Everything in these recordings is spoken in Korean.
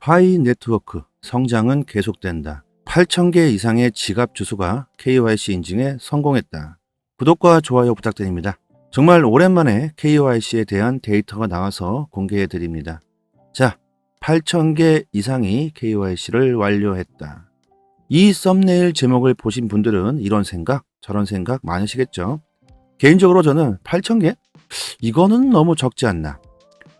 파이 네트워크 성장은 계속된다. 8,000개 이상의 지갑 주소가 KYC 인증에 성공했다. 구독과 좋아요 부탁드립니다. 정말 오랜만에 KYC에 대한 데이터가 나와서 공개해 드립니다. 자, 8,000개 이상이 KYC를 완료했다. 이 썸네일 제목을 보신 분들은 이런 생각, 저런 생각 많으시겠죠? 개인적으로 저는 8,000개? 이거는 너무 적지 않나.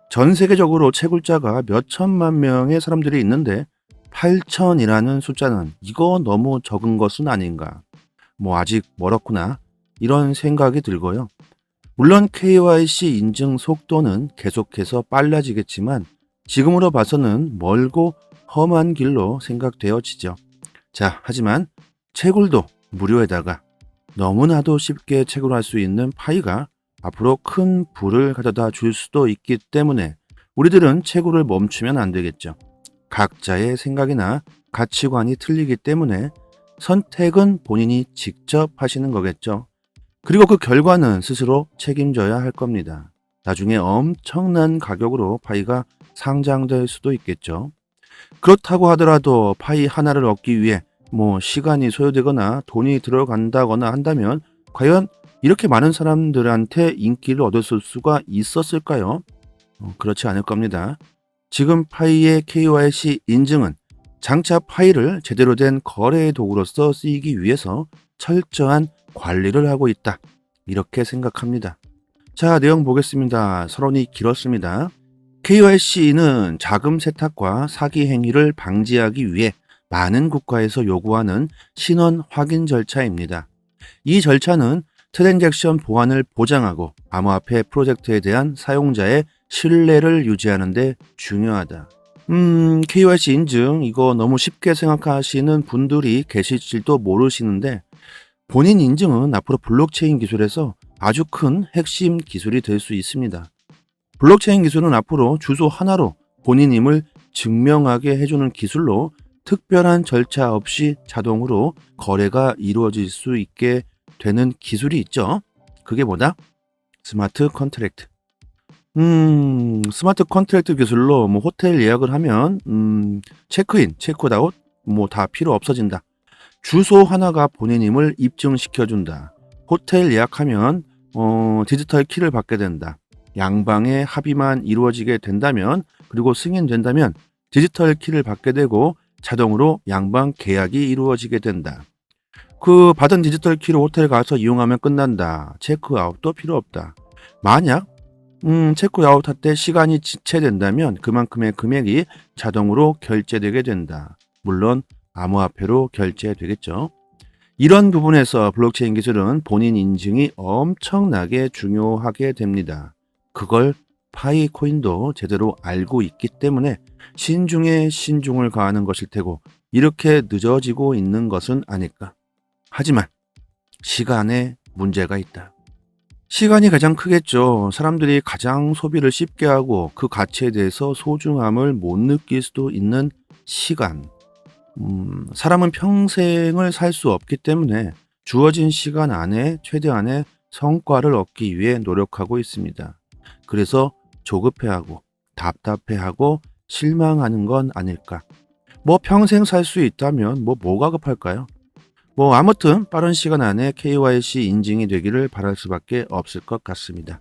전 세계적으로 채굴자가 몇 천만 명의 사람들이 있는데 8천이라는 숫자는 이거 너무 적은 것은 아닌가. 아직 멀었구나. 이런 생각이 들고요. 물론 KYC 인증 속도는 계속해서 빨라지겠지만 지금으로 봐서는 멀고 험한 길로 생각되어지죠. 자, 하지만 채굴도 무료에다가 너무나도 쉽게 채굴할 수 있는 파이가 앞으로 큰 부를 가져다 줄 수도 있기 때문에 우리들은 채굴을 멈추면 안 되겠죠. 각자의 생각이나 가치관이 틀리기 때문에 선택은 본인이 직접 하시는 거겠죠. 그리고 그 결과는 스스로 책임져야 할 겁니다. 나중에 엄청난 가격으로 파이가 상장될 수도 있겠죠. 그렇다고 하더라도 파이 하나를 얻기 위해 시간이 소요되거나 돈이 들어간다거나 한다면 과연 이렇게 많은 사람들한테 인기를 얻을 수가 있었을까요? 그렇지 않을 겁니다. 지금 파이의 KYC 인증은 장차 파이를 제대로 된 거래의 도구로서 쓰이기 위해서 철저한 관리를 하고 있다. 이렇게 생각합니다. 자, 내용 보겠습니다. 서론이 길었습니다. KYC는 자금 세탁과 사기 행위를 방지하기 위해 많은 국가에서 요구하는 신원 확인 절차입니다. 이 절차는 트랜잭션 보안을 보장하고 암호화폐 프로젝트에 대한 사용자의 신뢰를 유지하는 데 중요하다. KYC 인증 이거 너무 쉽게 생각하시는 분들이 계실지도 모르시는데 본인 인증은 앞으로 블록체인 기술에서 아주 큰 핵심 기술이 될 수 있습니다. 블록체인 기술은 앞으로 주소 하나로 본인임을 증명하게 해주는 기술로 특별한 절차 없이 자동으로 거래가 이루어질 수 있게 되는 기술이 있죠. 그게 뭐다? 스마트 컨트랙트. 스마트 컨트랙트 기술로 호텔 예약을 하면 체크인, 체크아웃 다 필요 없어진다. 주소 하나가 본인임을 입증시켜준다. 호텔 예약하면 디지털 키를 받게 된다. 양방의 합의만 이루어지게 된다면 그리고 승인된다면 디지털 키를 받게 되고 자동으로 양방 계약이 이루어지게 된다. 그 받은 디지털 키로 호텔 가서 이용하면 끝난다. 체크아웃도 필요 없다. 만약 체크아웃 할 때 시간이 지체된다면 그만큼의 금액이 자동으로 결제되게 된다. 물론 암호화폐로 결제되겠죠. 이런 부분에서 블록체인 기술은 본인 인증이 엄청나게 중요하게 됩니다. 그걸 파이 코인도 제대로 알고 있기 때문에 신중에 신중을 가하는 것일 테고 이렇게 늦어지고 있는 것은 아닐까. 하지만 시간에 문제가 있다. 시간이 가장 크겠죠. 사람들이 가장 소비를 쉽게 하고 그 가치에 대해서 소중함을 못 느낄 수도 있는 시간. 사람은 평생을 살 수 없기 때문에 주어진 시간 안에 최대한의 성과를 얻기 위해 노력하고 있습니다. 그래서 조급해하고 답답해하고 실망하는 건 아닐까. 평생 살 수 있다면 뭐가 급할까요? 아무튼 빠른 시간 안에 KYC 인증이 되기를 바랄 수밖에 없을 것 같습니다.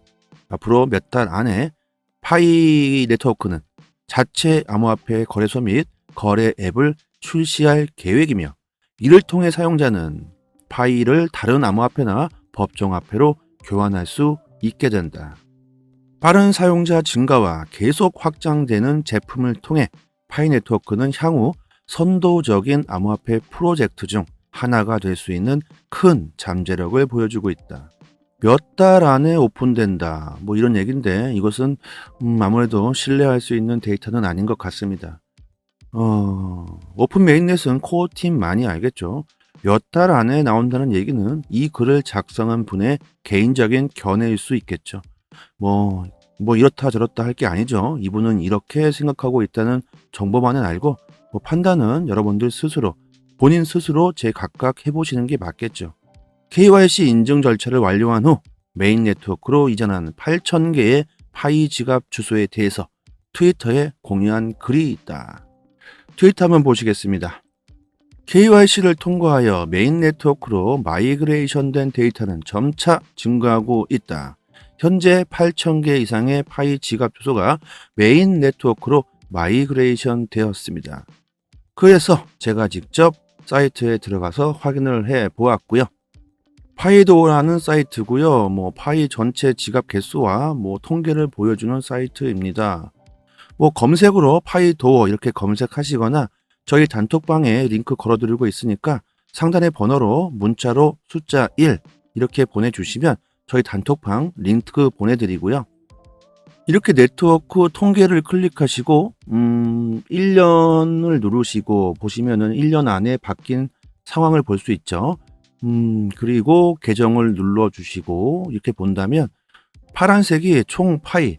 앞으로 몇 달 안에 파이 네트워크는 자체 암호화폐 거래소 및 거래 앱을 출시할 계획이며 이를 통해 사용자는 파이를 다른 암호화폐나 법정화폐로 교환할 수 있게 된다. 빠른 사용자 증가와 계속 확장되는 제품을 통해 파이 네트워크는 향후 선도적인 암호화폐 프로젝트 중 하나가 될 수 있는 큰 잠재력을 보여주고 있다. 몇 달 안에 오픈된다. 이런 얘기인데 이것은 아무래도 신뢰할 수 있는 데이터는 아닌 것 같습니다. 오픈 메인넷은 코어팀 많이 알겠죠. 몇 달 안에 나온다는 얘기는 이 글을 작성한 분의 개인적인 견해일 수 있겠죠. 이렇다 저렇다 할 게 아니죠. 이분은 이렇게 생각하고 있다는 정보만은 알고 판단은 여러분들 스스로 본인 스스로 제각각 해보시는 게 맞겠죠. KYC 인증 절차를 완료한 후 메인 네트워크로 이전한 8,000개의 파이 지갑 주소에 대해서 트위터에 공유한 글이 있다. 트윗 한번 보시겠습니다. KYC를 통과하여 메인 네트워크로 마이그레이션된 데이터는 점차 증가하고 있다. 현재 8,000개 이상의 파이 지갑 주소가 메인 네트워크로 마이그레이션 되었습니다. 그래서 제가 직접 사이트에 들어가서 확인을 해 보았고요. 파이도어라는 사이트고요. 파이 전체 지갑 개수와 통계를 보여주는 사이트입니다. 검색으로 파이도어 이렇게 검색하시거나 저희 단톡방에 링크 걸어드리고 있으니까 상단의 번호로 문자로 숫자 1 이렇게 보내주시면 저희 단톡방 링크 보내드리고요. 이렇게 네트워크 통계를 클릭하시고 1년을 누르시고 보시면은 1년 안에 바뀐 상황을 볼 수 있죠. 그리고 계정을 눌러주시고 이렇게 본다면 파란색이 총 파이,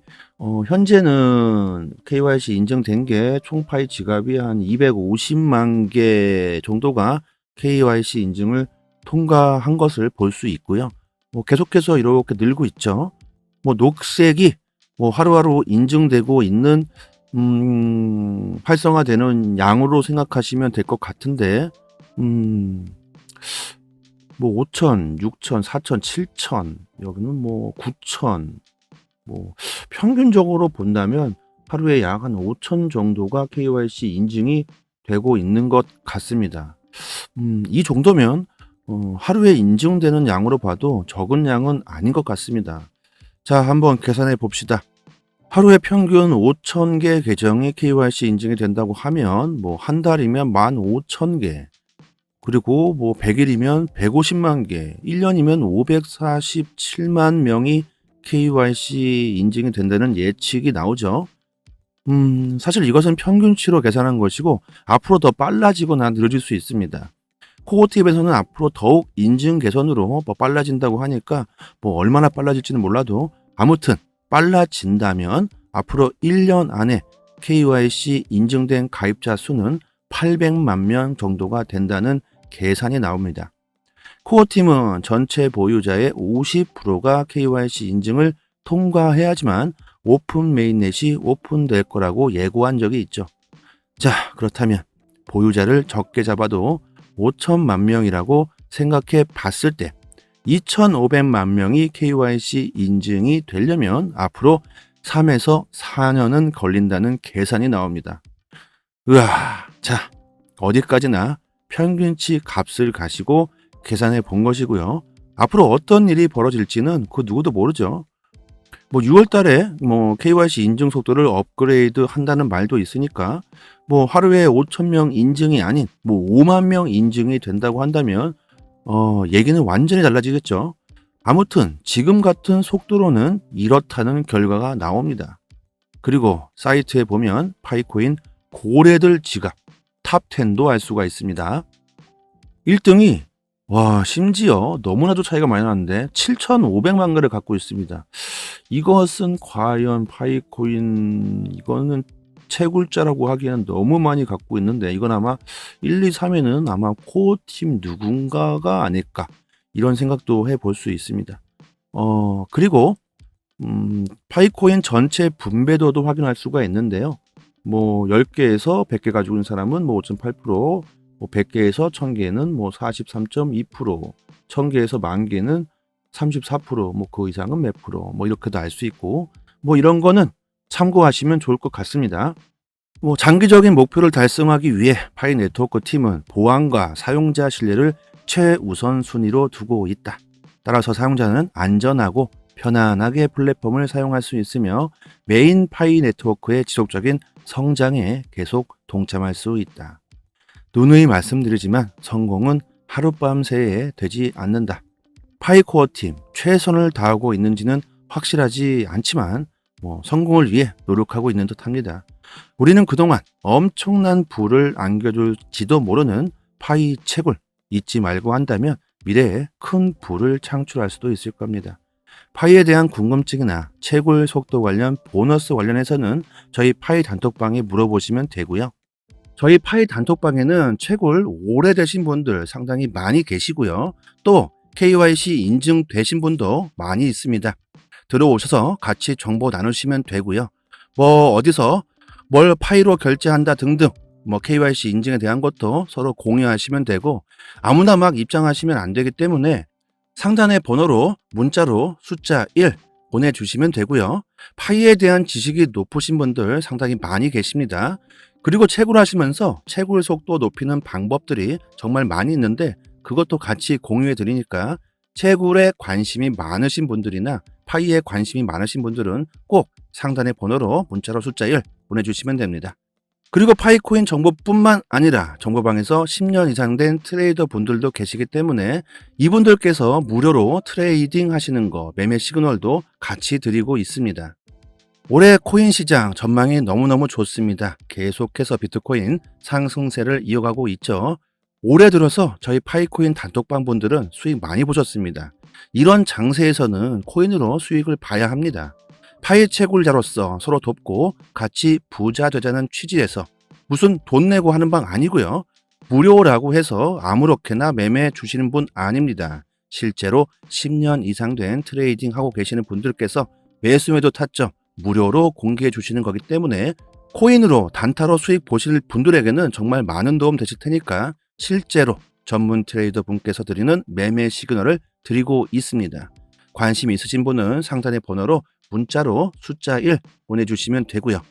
현재는 KYC 인증된 게 총 파이 지갑이 한 250만 개 정도가 KYC 인증을 통과한 것을 볼 수 있고요. 계속해서 이렇게 늘고 있죠. 녹색이 하루하루 인증되고 있는 활성화되는 양으로 생각하시면 될 것 같은데 5천, 6천, 4천, 7천, 여기는 9천, 평균적으로 본다면 하루에 약 한 5천 정도가 KYC 인증이 되고 있는 것 같습니다. 이 정도면 하루에 인증되는 양으로 봐도 적은 양은 아닌 것 같습니다. 자, 한번 계산해 봅시다. 하루에 평균 5,000개 계정이 KYC 인증이 된다고 하면 한 달이면 15,000개, 그리고 100일이면 150만 개, 1년이면 547만 명이 KYC 인증이 된다는 예측이 나오죠. 사실 이것은 평균치로 계산한 것이고 앞으로 더 빨라지거나 느려질 수 있습니다. 코어팁에서는 앞으로 더욱 인증 개선으로 빨라진다고 하니까 얼마나 빨라질지는 몰라도 아무튼 빨라진다면 앞으로 1년 안에 KYC 인증된 가입자 수는 800만 명 정도가 된다는 계산이 나옵니다. 코어팀은 전체 보유자의 50%가 KYC 인증을 통과해야지만 오픈 메인넷이 오픈될 거라고 예고한 적이 있죠. 자, 그렇다면 보유자를 적게 잡아도 5천만 명이라고 생각해 봤을 때 2,500만 명이 KYC 인증이 되려면 앞으로 3에서 4년은 걸린다는 계산이 나옵니다. 자, 어디까지나 평균치 값을 가시고 계산해 본 것이고요. 앞으로 어떤 일이 벌어질지는 그 누구도 모르죠. 6월 달에 KYC 인증 속도를 업그레이드 한다는 말도 있으니까 하루에 5,000명 인증이 아닌 5만 명 인증이 된다고 한다면 얘기는 완전히 달라지겠죠. 아무튼 지금 같은 속도로는 이렇다는 결과가 나옵니다. 그리고 사이트에 보면 파이코인 고래들 지갑 탑10도 알 수가 있습니다. 1등이 심지어 너무나도 차이가 많이 나는데 7,500만 개를 갖고 있습니다. 이것은 과연 파이코인 이거는 채굴자라고 하기에는 너무 많이 갖고 있는데 이건 아마 1, 2, 3위는 아마 코어팀 누군가가 아닐까 이런 생각도 해볼 수 있습니다. 그리고 파이코인 전체 분배도도 확인할 수가 있는데요. 10개에서 100개 가지고 있는 사람은 5.8%, 100개에서 1000개는 43.2%, 1000개에서 10,000개는 34%, 그 이상은 몇 프로, 이렇게도 알 수 있고, 이런 거는 참고하시면 좋을 것 같습니다. 장기적인 목표를 달성하기 위해 파이 네트워크 팀은 보안과 사용자 신뢰를 최우선 순위로 두고 있다. 따라서 사용자는 안전하고 편안하게 플랫폼을 사용할 수 있으며 메인 파이 네트워크의 지속적인 성장에 계속 동참할 수 있다. 누누이 말씀드리지만 성공은 하룻밤 새에 되지 않는다. 파이코어 팀 최선을 다하고 있는지는 확실하지 않지만 성공을 위해 노력하고 있는 듯합니다. 우리는 그동안 엄청난 부를 안겨줄지도 모르는 파이 채굴 잊지 말고 한다면 미래에 큰 부를 창출할 수도 있을 겁니다. 파이에 대한 궁금증이나 채굴 속도 관련 보너스 관련해서는 저희 파이 단톡방에 물어보시면 되고요. 저희 파이 단톡방에는 채굴 오래되신 분들 상당히 많이 계시고요. 또 KYC 인증되신 분도 많이 있습니다. 들어오셔서 같이 정보 나누시면 되고요. 어디서 뭘 파이로 결제한다 등등 KYC 인증에 대한 것도 서로 공유하시면 되고 아무나 막 입장하시면 안 되기 때문에 상단의 번호로 문자로 숫자 1 보내주시면 되고요. 파이에 대한 지식이 높으신 분들 상당히 많이 계십니다. 그리고 채굴 하시면서 채굴 속도 높이는 방법들이 정말 많이 있는데 그것도 같이 공유해 드리니까 채굴에 관심이 많으신 분들이나 파이에 관심이 많으신 분들은 꼭 상단의 번호로 문자로 숫자 1 보내주시면 됩니다. 그리고 파이코인 정보뿐만 아니라 정보방에서 10년 이상 된 트레이더 분들도 계시기 때문에 이분들께서 무료로 트레이딩 하시는 거, 매매 시그널도 같이 드리고 있습니다. 올해 코인 시장 전망이 너무너무 좋습니다. 계속해서 비트코인 상승세를 이어가고 있죠. 올해 들어서 저희 파이코인 단톡방 분들은 수익 많이 보셨습니다. 이런 장세에서는 코인으로 수익을 봐야 합니다. 파이 채굴자로서 서로 돕고 같이 부자 되자는 취지에서 무슨 돈 내고 하는 방 아니고요. 무료라고 해서 아무렇게나 매매 주시는 분 아닙니다. 실제로 10년 이상 된 트레이딩 하고 계시는 분들께서 매수매도 타점 무료로 공개해 주시는 거기 때문에 코인으로 단타로 수익 보실 분들에게는 정말 많은 도움 되실 테니까 실제로 전문 트레이더 분께서 드리는 매매 시그널을 드리고 있습니다. 관심 있으신 분은 상단의 번호로 문자로 숫자 1 보내주시면 되고요.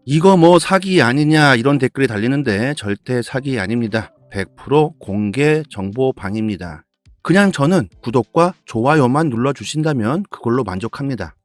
이거 사기 아니냐 이런 댓글이 달리는데 절대 사기 아닙니다. 100% 공개 정보방입니다. 그냥 저는 구독과 좋아요만 눌러주신다면 그걸로 만족합니다.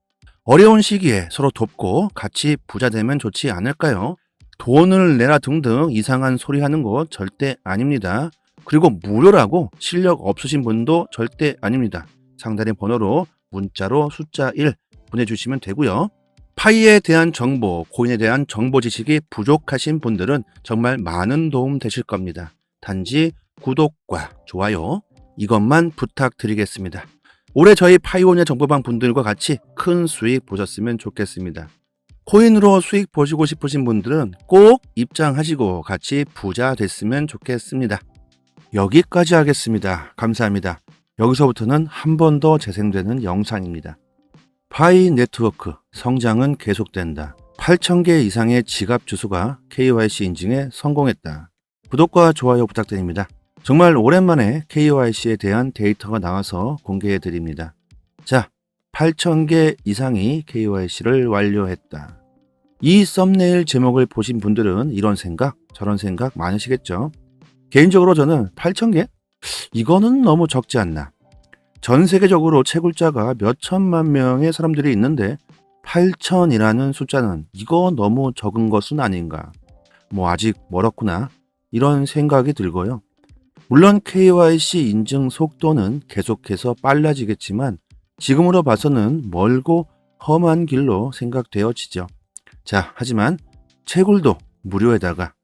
어려운 시기에 서로 돕고 같이 부자 되면 좋지 않을까요? 돈을 내라 등등 이상한 소리 하는 거 절대 아닙니다. 그리고 무료라고 실력 없으신 분도 절대 아닙니다. 상단의 번호로 문자로 숫자 1 보내주시면 되고요. 파이에 대한 정보, 코인에 대한 정보 지식이 부족하신 분들은 정말 많은 도움 되실 겁니다. 단지 구독과 좋아요 이것만 부탁드리겠습니다. 올해 저희 파이오니아 정보방 분들과 같이 큰 수익 보셨으면 좋겠습니다. 코인으로 수익 보시고 싶으신 분들은 꼭 입장하시고 같이 부자 됐으면 좋겠습니다. 여기까지 하겠습니다. 감사합니다. 여기서부터는 한 번 더 재생되는 영상입니다. 파이 네트워크 성장은 계속된다. 8,000개 이상의 지갑 주소가 KYC 인증에 성공했다. 구독과 좋아요 부탁드립니다. 정말 오랜만에 KYC에 대한 데이터가 나와서 공개해 드립니다. 자, 8,000개 이상이 KYC를 완료했다. 이 썸네일 제목을 보신 분들은 이런 생각, 저런 생각 많으시겠죠? 개인적으로 저는 8,000개? 이거는 너무 적지 않나. 전 세계적으로 채굴자가 몇 천만 명의 사람들이 있는데 8,000이라는 숫자는 이거 너무 적은 것은 아닌가. 아직 멀었구나. 이런 생각이 들고요. 물론 KYC 인증 속도는 계속해서 빨라지겠지만 지금으로 봐서는 멀고 험한 길로 생각되어지죠. 자, 하지만 채굴도 무료에다가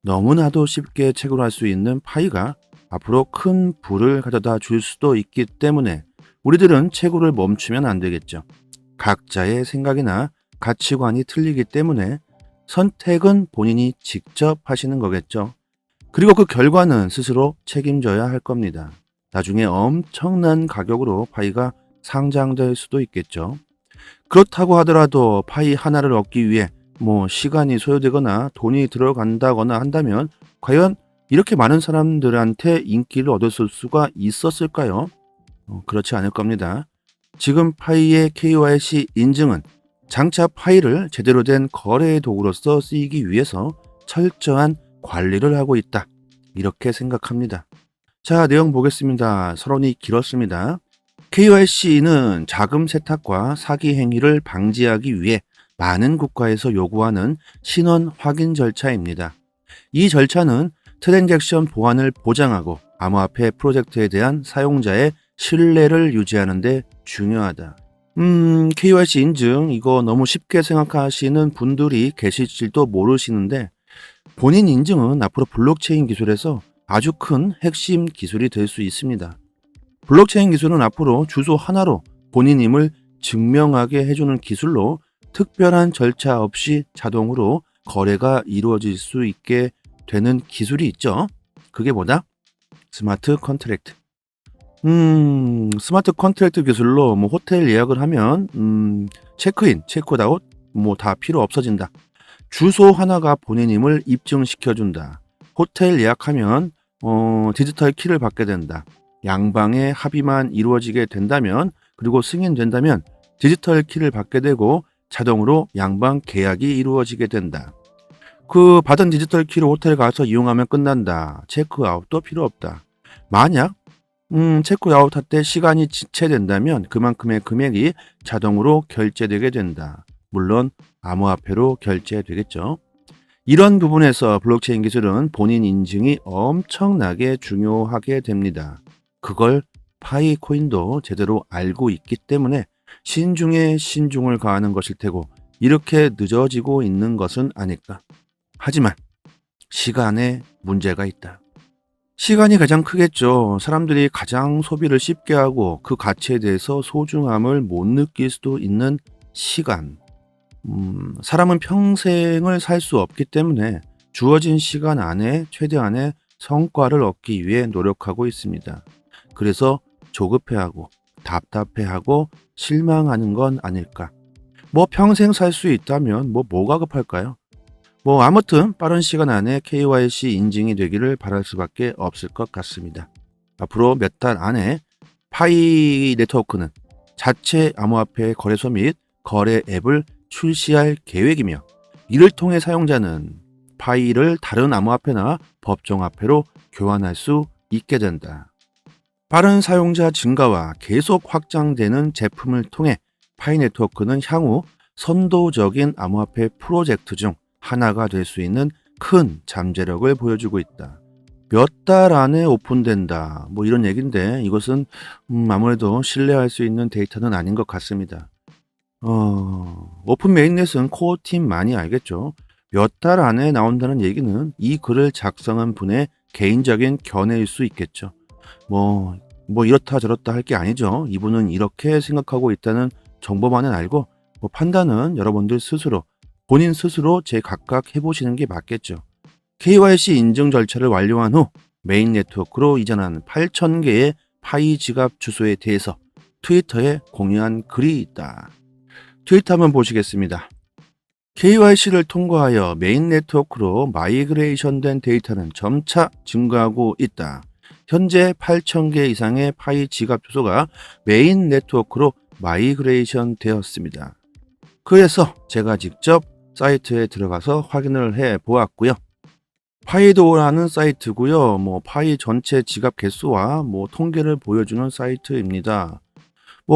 너무나도 쉽게 채굴할 수 있는 파이가 앞으로 큰 부를 가져다 줄 수도 있기 때문에 우리들은 채굴을 멈추면 안 되겠죠. 각자의 생각이나 가치관이 틀리기 때문에 선택은 본인이 직접 하시는 거겠죠. 그리고 그 결과는 스스로 책임져야 할 겁니다. 나중에 엄청난 가격으로 파이가 상장될 수도 있겠죠. 그렇다고 하더라도 파이 하나를 얻기 위해 시간이 소요되거나 돈이 들어간다거나 한다면 과연 이렇게 많은 사람들한테 인기를 얻었을 수가 있었을까요? 그렇지 않을 겁니다. 지금 파이의 KYC 인증은 장차 파이를 제대로 된 거래의 도구로서 쓰이기 위해서 철저한 관리를 하고 있다. 이렇게 생각합니다. 자, 내용 보겠습니다. 서론이 길었습니다. KYC는 자금 세탁과 사기 행위를 방지하기 위해 많은 국가에서 요구하는 신원 확인 절차입니다. 이 절차는 트랜잭션 보안을 보장하고 암호화폐 프로젝트에 대한 사용자의 신뢰를 유지하는 데 중요하다. KYC 인증 이거 너무 쉽게 생각하시는 분들이 계실지도 모르시는데 본인 인증은 앞으로 블록체인 기술에서 아주 큰 핵심 기술이 될 수 있습니다. 블록체인 기술은 앞으로 주소 하나로 본인임을 증명하게 해주는 기술로 특별한 절차 없이 자동으로 거래가 이루어질 수 있게 되는 기술이 있죠. 그게 뭐다? 스마트 컨트랙트. 스마트 컨트랙트 기술로 호텔 예약을 하면 체크인, 체크아웃 다 필요 없어진다. 주소 하나가 본인임을 입증시켜준다. 호텔 예약하면 디지털 키를 받게 된다. 양방의 합의만 이루어지게 된다면, 그리고 승인된다면 디지털 키를 받게 되고 자동으로 양방 계약이 이루어지게 된다. 그 받은 디지털 키로 호텔 가서 이용하면 끝난다. 체크아웃도 필요 없다. 만약 체크아웃 할 때 시간이 지체된다면 그만큼의 금액이 자동으로 결제되게 된다. 물론 암호화폐로 결제되겠죠. 이런 부분에서 블록체인 기술은 본인 인증이 엄청나게 중요하게 됩니다. 그걸 파이코인도 제대로 알고 있기 때문에 신중에 신중을 가하는 것일 테고 이렇게 늦어지고 있는 것은 아닐까. 하지만 시간에 문제가 있다. 시간이 가장 크겠죠. 사람들이 가장 소비를 쉽게 하고 그 가치에 대해서 소중함을 못 느낄 수도 있는 시간. 사람은 평생을 살 수 없기 때문에 주어진 시간 안에 최대한의 성과를 얻기 위해 노력하고 있습니다. 그래서 조급해하고 답답해하고 실망하는 건 아닐까. 뭐 평생 살 수 있다면 뭐가 급할까요? 아무튼 빠른 시간 안에 KYC 인증이 되기를 바랄 수밖에 없을 것 같습니다. 앞으로 몇 달 안에 파이 네트워크는 자체 암호화폐 거래소 및 거래 앱을 출시할 계획이며, 이를 통해 사용자는 파이를 다른 암호화폐나 법정화폐로 교환할 수 있게 된다. 빠른 사용자 증가와 계속 확장되는 제품을 통해 파이 네트워크는 향후 선도적인 암호화폐 프로젝트 중 하나가 될 수 있는 큰 잠재력을 보여주고 있다. 몇 달 안에 오픈된다. 이런 얘기인데 이것은 아무래도 신뢰할 수 있는 데이터는 아닌 것 같습니다. 오픈 메인넷은 코어팀 많이 알겠죠. 몇 달 안에 나온다는 얘기는 이 글을 작성한 분의 개인적인 견해일 수 있겠죠. 이렇다 저렇다 할 게 아니죠. 이분은 이렇게 생각하고 있다는 정보만은 알고 판단은 여러분들 스스로 본인 스스로 제각각 해보시는 게 맞겠죠. KYC 인증 절차를 완료한 후 메인 네트워크로 이전한 8,000개의 파이 지갑 주소에 대해서 트위터에 공유한 글이 있다. 트위터 한번 보시겠습니다. KYC를 통과하여 메인 네트워크로 마이그레이션된 데이터는 점차 증가하고 있다. 현재 8,000개 이상의 파이 지갑 주소가 메인 네트워크로 마이그레이션 되었습니다. 그래서 제가 직접 사이트에 들어가서 확인을 해 보았고요. 파이도어라는 사이트고요. 파이 전체 지갑 개수와 통계를 보여주는 사이트입니다.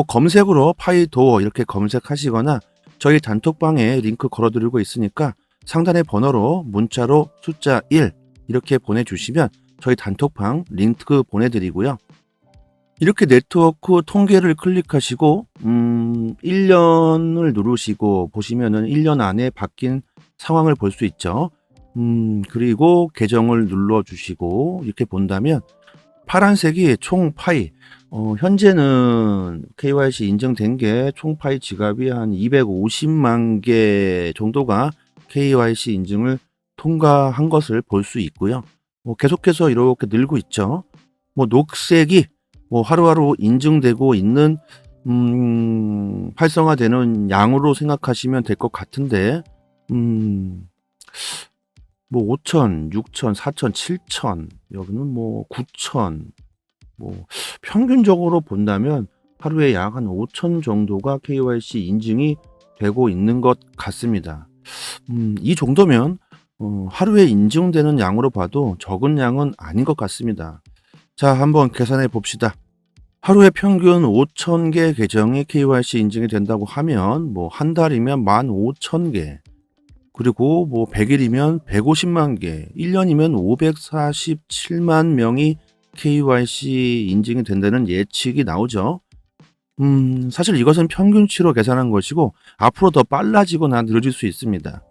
검색으로 파이도어 이렇게 검색하시거나 저희 단톡방에 링크 걸어드리고 있으니까 상단의 번호로 문자로 숫자 1 이렇게 보내주시면 저희 단톡방 링크 보내드리고요. 이렇게 네트워크 통계를 클릭하시고 1년을 누르시고 보시면은 1년 안에 바뀐 상황을 볼 수 있죠. 그리고 계정을 눌러주시고 이렇게 본다면 파란색이 총 파이, 현재는 KYC 인증된 게 총 파이 지갑이 한 250만 개 정도가 KYC 인증을 통과한 것을 볼 수 있고요. 계속해서 이렇게 늘고 있죠. 녹색이 하루하루 인증되고 있는 활성화되는 양으로 생각하시면 될 것 같은데 5천, 6천, 4천, 7천, 여기는 9천, 평균적으로 본다면 하루에 약 한 5천 정도가 KYC 인증이 되고 있는 것 같습니다. 이 정도면 하루에 인증되는 양으로 봐도 적은 양은 아닌 것 같습니다. 자, 한번 계산해 봅시다. 하루에 평균 5,000개 계정이 KYC 인증이 된다고 하면 한 달이면 15,000개, 그리고 100일이면 150만 개, 1년이면 547만 명이 KYC 인증이 된다는 예측이 나오죠. 사실 이것은 평균치로 계산한 것이고 앞으로 더 빨라지거나 느려질 수 있습니다.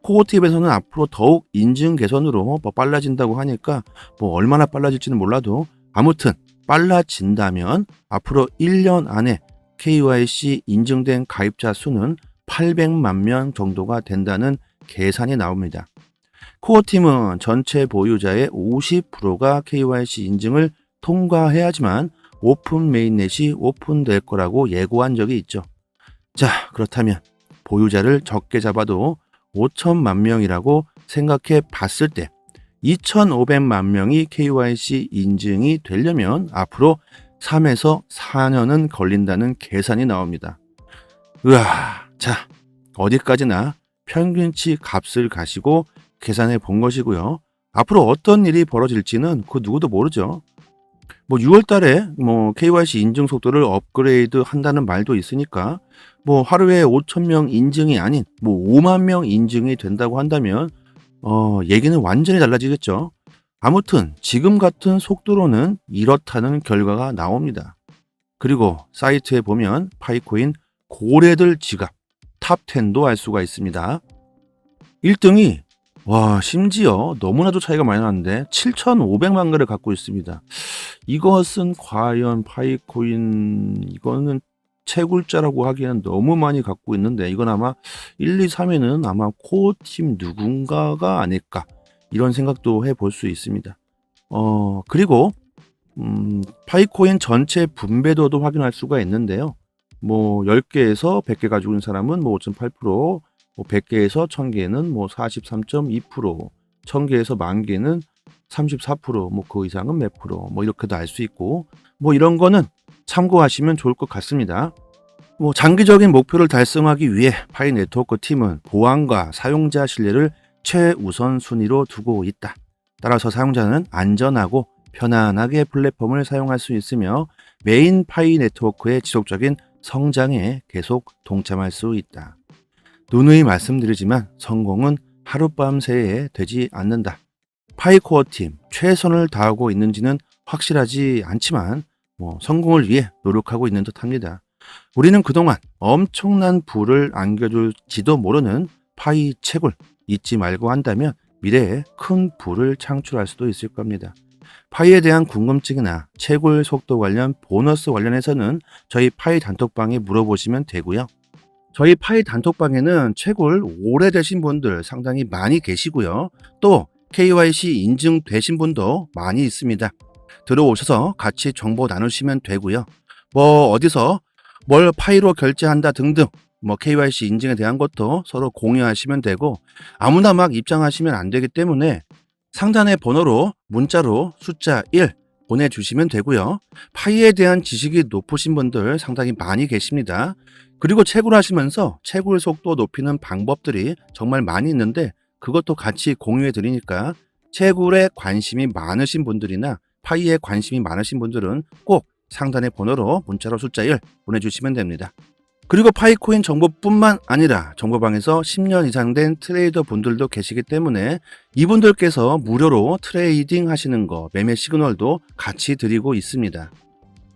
코어팁에서는 앞으로 더욱 인증 개선으로 빨라진다고 하니까 얼마나 빨라질지는 몰라도 아무튼 빨라진다면 앞으로 1년 안에 KYC 인증된 가입자 수는 800만 명 정도가 된다는 계산이 나옵니다. 코어팀은 전체 보유자의 50%가 KYC 인증을 통과해야지만 오픈 메인넷이 오픈될 거라고 예고한 적이 있죠. 자, 그렇다면 보유자를 적게 잡아도 5천만 명이라고 생각해 봤을 때 2,500만 명이 KYC 인증이 되려면 앞으로 3에서 4년은 걸린다는 계산이 나옵니다. 으아, 자, 어디까지나 평균치 값을 가시고 계산해 본 것이고요. 앞으로 어떤 일이 벌어질지는 그 누구도 모르죠. 6월 달에 KYC 인증 속도를 업그레이드 한다는 말도 있으니까 하루에 5천 명 인증이 아닌 5만 명 인증이 된다고 한다면 얘기는 완전히 달라지겠죠. 아무튼 지금 같은 속도로는 이렇다는 결과가 나옵니다. 그리고 사이트에 보면 파이코인 고래들 지갑 탑10도 알 수가 있습니다. 1등이 심지어 너무나도 차이가 많이 나는데 7,500만 개를 갖고 있습니다. 이것은 과연 파이코인 이거는 채굴자라고 하기에는 너무 많이 갖고 있는데 이건 아마 1, 2, 3위는 아마 코어팀 누군가가 아닐까 이런 생각도 해볼 수 있습니다. 그리고 파이코인 전체 분배도도 확인할 수가 있는데요. 10개에서 100개 가지고 있는 사람은 5.8%, 100개에서 1000개는 43.2%, 1000개에서 10,000개는 34%, 그 이상은 몇 프로, 이렇게도 알 수 있고, 이런 거는 참고하시면 좋을 것 같습니다. 장기적인 목표를 달성하기 위해 파이 네트워크 팀은 보안과 사용자 신뢰를 최우선 순위로 두고 있다. 따라서 사용자는 안전하고 편안하게 플랫폼을 사용할 수 있으며 메인 파이 네트워크의 지속적인 성장에 계속 동참할 수 있다. 누누이 말씀드리지만 성공은 하룻밤 새에 되지 않는다. 파이코어 팀 최선을 다하고 있는지는 확실하지 않지만 성공을 위해 노력하고 있는 듯합니다. 우리는 그동안 엄청난 부를 안겨줄지도 모르는 파이 채굴 잊지 말고 한다면 미래에 큰 부를 창출할 수도 있을 겁니다. 파이에 대한 궁금증이나 채굴 속도 관련 보너스 관련해서는 저희 파이 단톡방에 물어보시면 되고요. 저희 파이 단톡방에는 채굴 오래되신 분들 상당히 많이 계시고요. 또 KYC 인증되신 분도 많이 있습니다. 들어오셔서 같이 정보 나누시면 되고요. 어디서 뭘 파이로 결제한다 등등 KYC 인증에 대한 것도 서로 공유하시면 되고 아무나 막 입장하시면 안 되기 때문에 상단의 번호로 문자로 숫자 1 보내주시면 되고요. 파이에 대한 지식이 높으신 분들 상당히 많이 계십니다. 그리고 채굴하시면서 채굴 속도 높이는 방법들이 정말 많이 있는데 그것도 같이 공유해 드리니까 채굴에 관심이 많으신 분들이나 파이에 관심이 많으신 분들은 꼭 상단의 번호로 문자로 숫자 1 보내주시면 됩니다. 그리고 파이코인 정보뿐만 아니라 정보방에서 10년 이상 된 트레이더 분들도 계시기 때문에 이분들께서 무료로 트레이딩 하시는 거 매매 시그널도 같이 드리고 있습니다.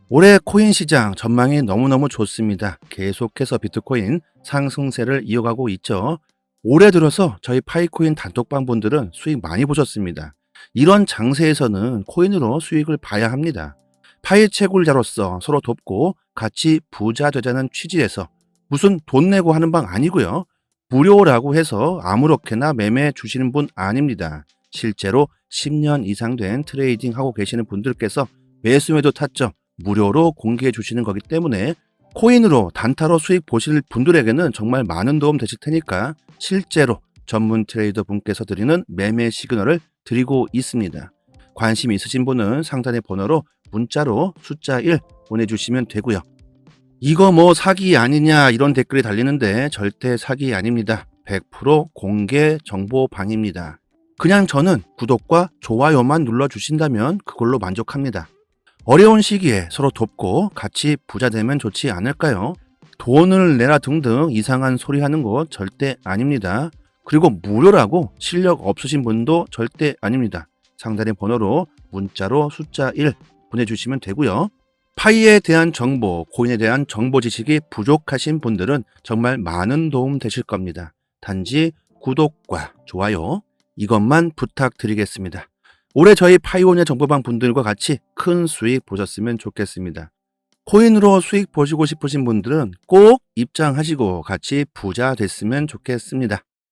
올해 코인 시장 전망이 너무너무 좋습니다. 계속해서 비트코인 상승세를 이어가고 있죠. 올해 들어서 저희 파이코인 단톡방 분들은 수익 많이 보셨습니다. 이런 장세에서는 코인으로 수익을 봐야 합니다. 파이 채굴자로서 서로 돕고 같이 부자 되자는 취지에서 무슨 돈 내고 하는 방 아니고요. 무료라고 해서 아무렇게나 매매해 주시는 분 아닙니다. 실제로 10년 이상 된 트레이딩 하고 계시는 분들께서 매수매도 타점 무료로 공개해 주시는 거기 때문에 코인으로 단타로 수익 보실 분들에게는 정말 많은 도움 되실 테니까 실제로 전문 트레이더 분께서 드리는 매매 시그널을 드리고 있습니다. 관심 있으신 분은 상단의 번호로 문자로 숫자 1 보내주시면 되고요. 이거 사기 아니냐 이런 댓글이 달리는데 절대 사기 아닙니다. 100% 공개 정보방입니다. 그냥 저는 구독과 좋아요만 눌러주신다면 그걸로 만족합니다. 어려운 시기에 서로 돕고 같이 부자 되면 좋지 않을까요? 돈을 내라 등등 이상한 소리 하는 거 절대 아닙니다. 그리고 무료라고 실력 없으신 분도 절대 아닙니다. 상단의 번호로 문자로 숫자 1 보내주시면 되고요. 파이에 대한 정보, 코인에 대한 정보 지식이 부족하신 분들은 정말 많은 도움 되실 겁니다. 단지 구독과 좋아요 이것만 부탁드리겠습니다. 올해 저희 파이오니아 정보방 분들과 같이 큰 수익 보셨으면 좋겠습니다. 코인으로 수익 보시고 싶으신 분들은 꼭 입장하시고 같이 부자 됐으면 좋겠습니다.